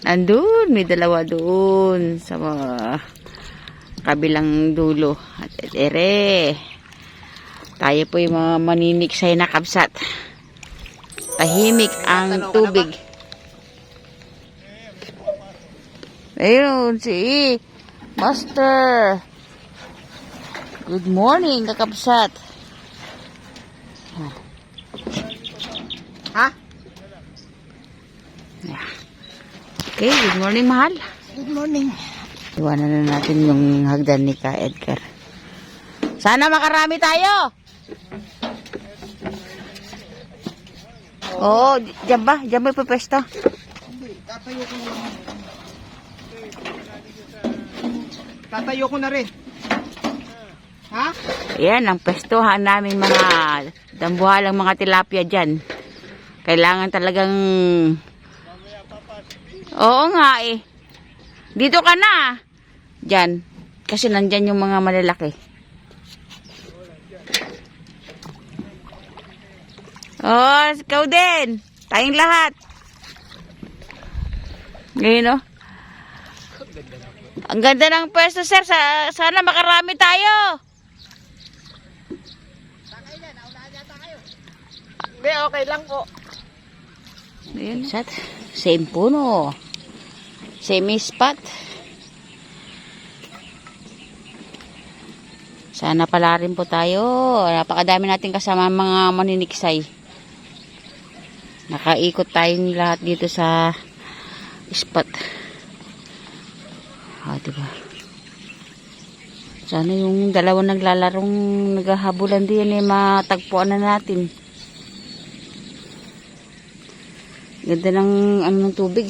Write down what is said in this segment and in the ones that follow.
Andun, may dalawa doon sa kabilang dulo. At ere, tayo po yung mga maniniksay na kabsat. Tahimik ang tubig. Ayun, si Master. Good morning, kakabsat. Ha? Okay, good morning, mahal. Good morning. Iwanan na natin yung hagdan ni Ka Edgar. Sana makarami tayo. Oo, dyan ba? Dyan ba ipapesto? Hindi, tatayo ko na rin. Ha? Ayan, ang pestohan namin mga dambuhalang mga tilapia dyan. Kailangan talagang... Oo nga eh. Dito ka na. Dyan. Kasi nandyan yung mga malalaki. Oh, ikaw din. Tayong lahat. Ngayon oh. Ang ganda ng pwesto, sir. Sana makarami tayo. Hindi, okay lang po. Ayan, sat. Same puno. Same spot. Sana pala rin po tayo. Napakadami natin kasama mga maniniksay. Nakaikot tayong lahat dito sa spot. Diba? Sana yung dalawang naglalarong naghahabulan din matagpuan na natin. Ganda ng ng tubig.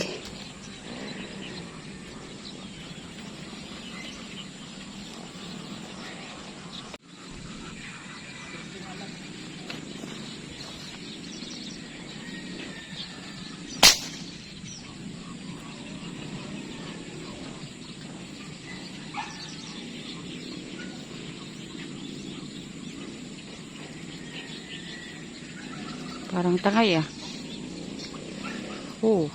Parang tangay ah. Oh.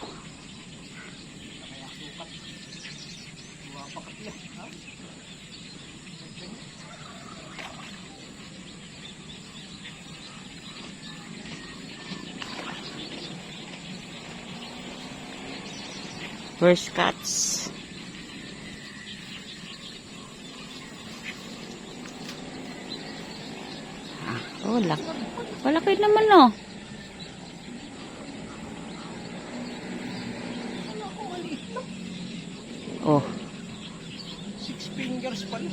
First cuts. Oh, malaki naman oh. Oh. 6 fingers pala.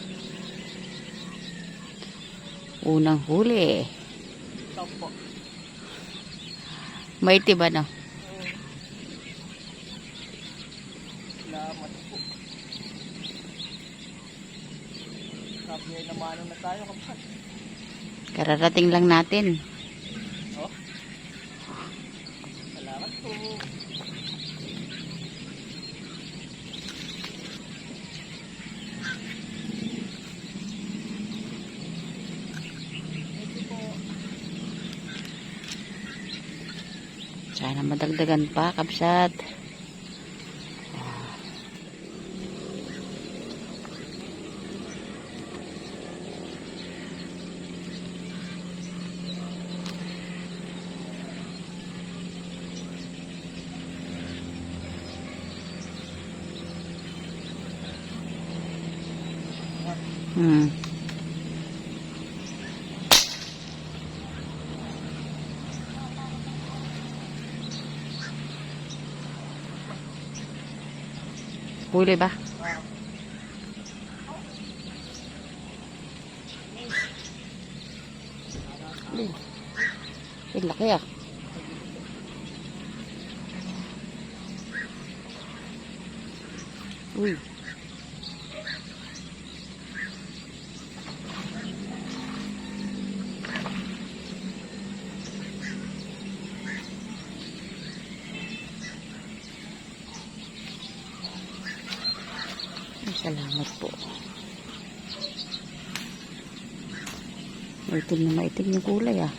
Unang huli. Tapo. May tiba na. Salamat po. Kapiyay na mano na tayo, kapsat. Kararating lang natin. Oh. Salamat po. Sana madagdagan pa, kabsat. Huli ba? Ay, laki ah. Uy. Salamat po. Maitim na maitim yung kulay ah.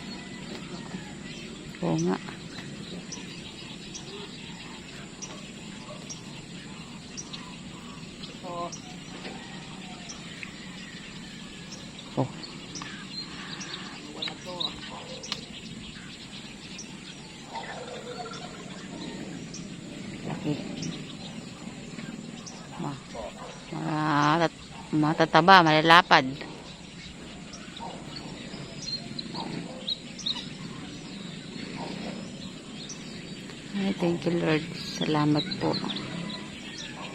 Oo nga. Malaki. Matataba, malalapad. Ay, thank you Lord. Salamat po.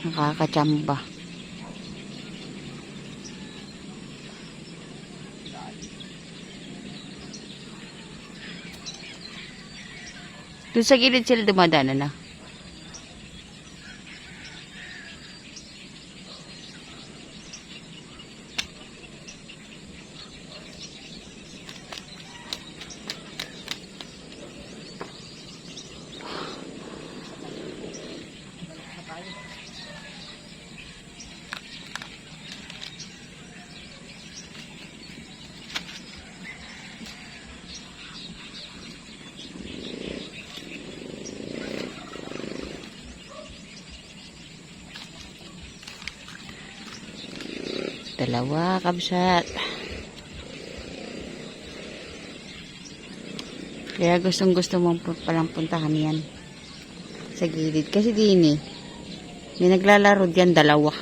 Nakakachamba. Doon sa gilid sila dumadaan na. Dalawa, kabsat. Kaya gusto mong palang puntahan yan. Sa gilid. Kasi din may naglalaro diyan dalawa.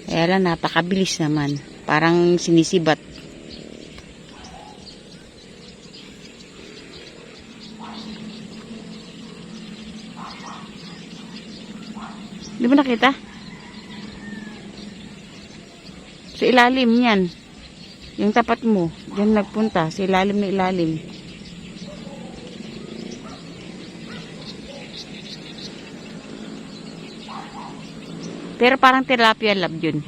Kaya lang napakabilis naman. Parang sinisibat. Di ba nakita? Sa ilalim yan. Yung tapat mo. Diyan nagpunta. Sa ilalim na ilalim. Pero parang tilapia lab yun.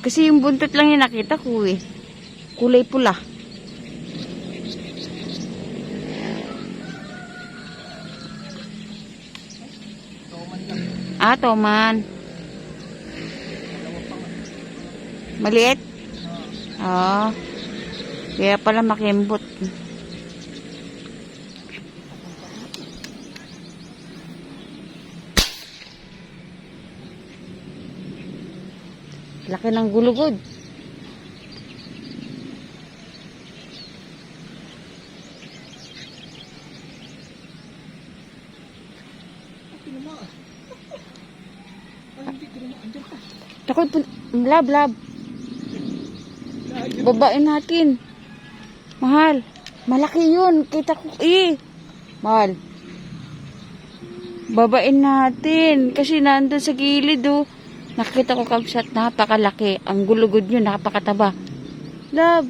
Kasi yung buntot lang yung nakita ko eh. Kulay pula. Toman. Maliit? Oo. Kaya pala makimbot. Laki ng gulugod. Takot po. Lab. Babain natin. Mahal. Malaki yun. Kita ko Mahal. Babain natin. Kasi nandun sa gilid oh. Nakita ko kabsat. Napakalaki. Ang gulugod nyo. Napakataba. Love.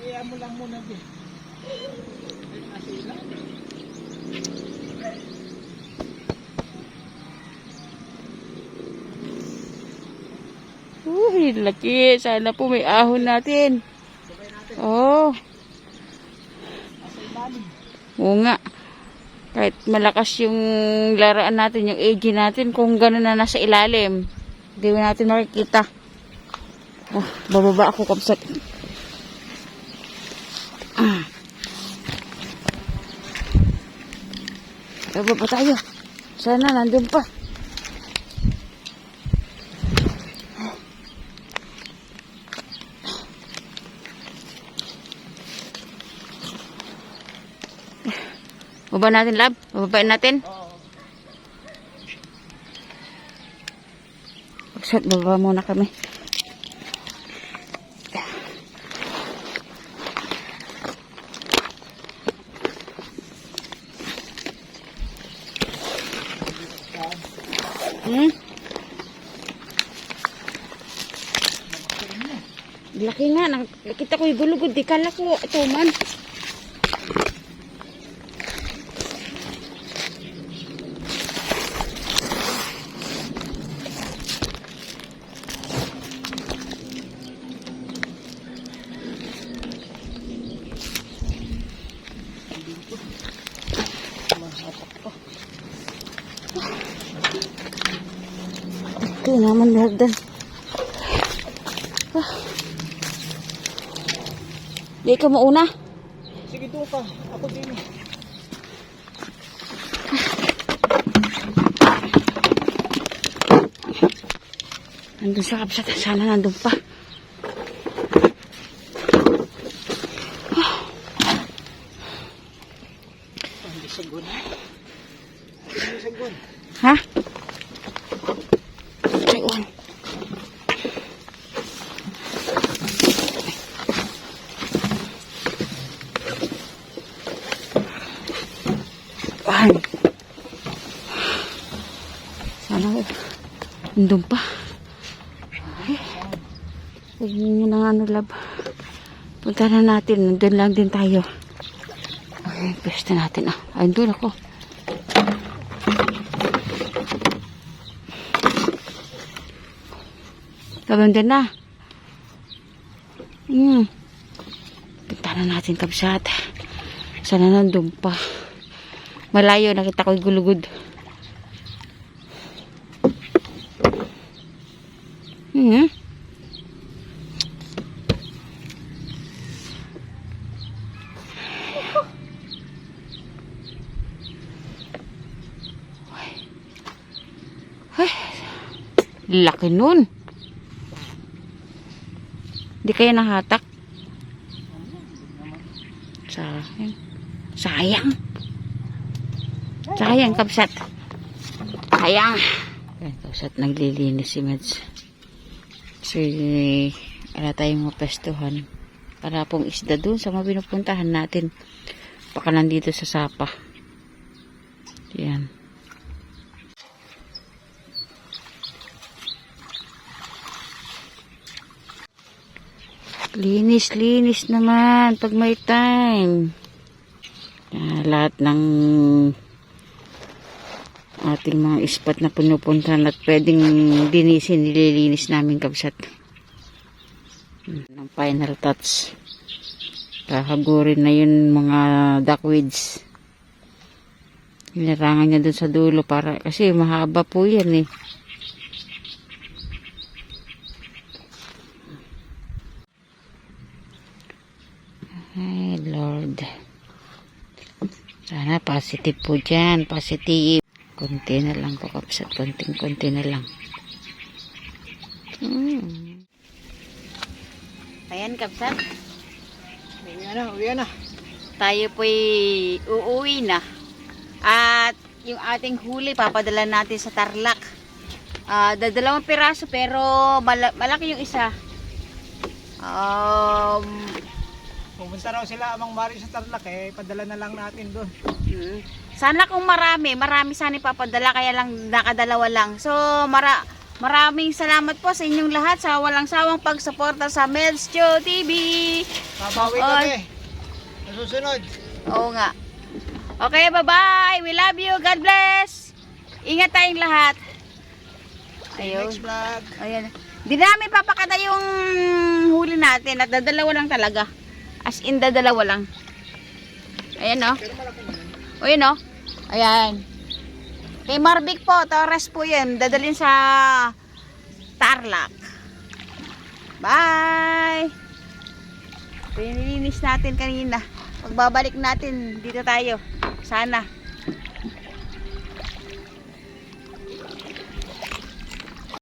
Iyan mo lang muna din. Uy, laki. Sana po may ahon natin. Oh. Oo nga. Kahit malakas yung laraan natin, yung AG natin, kung gano'n na nasa ilalim, hindi natin makikita. Oh, bababa ako kapsat. Bababa tayo. Sana nandun pa. Baba natin, lab. Bababain natin. Pagsat, baba muna kami. Laki nga. Nakita ko yung gulugod. Di kala ko. Ito man. Ito naman hagdan. Di ka mauna. Sige doon ka. Ako din. Nandun sa kapsat. Sana nandun pa. sagun. Ano sagun? Ha? Ayun. Ayan. Sana nandun pa. Huwag nyo na lab. Punta na natin. Nandun lang din tayo. Ay, pwesto natin. Ay, doon ako. Kabanda na. Punta na natin kabsat. Sana nandun pa. Malayo, nakita ko yung gulugod. Laki nun. Di kaya nahatak. Sayang. Sayang. Sayang, kabsat. Sayang. Ayan, kabsat, naglilinis si Meds. Kasi, wala tayong mapestuhan. Para pong isda dun sa mga pinupuntahan natin. Baka nandito sa sapa. Ayan. Linis naman pag may time. Lahat ng ating mga ispat na pinupuntahan at pwedeng dinisin, nililinis namin kabsat. Ng final touch. Kahagurin na yun mga duckweeds. Hinarangan niya dun sa dulo para kasi mahaba po yan eh. Ay, Lord. Sana positive po dyan. Positive. Kunti na lang po, kapsat. Kunti na lang. Ayan, kapsat. Uwi na. Tayo po'y uuwi na. At yung ating huli, papadala natin sa Tarlac. Dalawang piraso, pero malaki yung isa. Pumunta raw sila Amang Mari sa Tarlac padala na lang natin doon. Sana kung marami sana ipapadala, kaya lang nakadalawa lang. So maraming salamat po sa inyong lahat sa walang sawang pagsuporta sa Medsjo TV. Babawi kami. Nasusunod. Oo nga. Okay, bye-bye. We love you. God bless. Ingat tayong lahat. Ayun. Next vlog. Ayan. Di namin papakita yung huli natin at dadalawa lang talaga. As in, dadalawa lang. Ayan, o. O, yun, o. Ayan. Kay Marvic po, Torres po yun. Dadalhin sa Tarlac. Bye! Pinilinis natin kanina. Pagbabalik natin, dito tayo. Sana.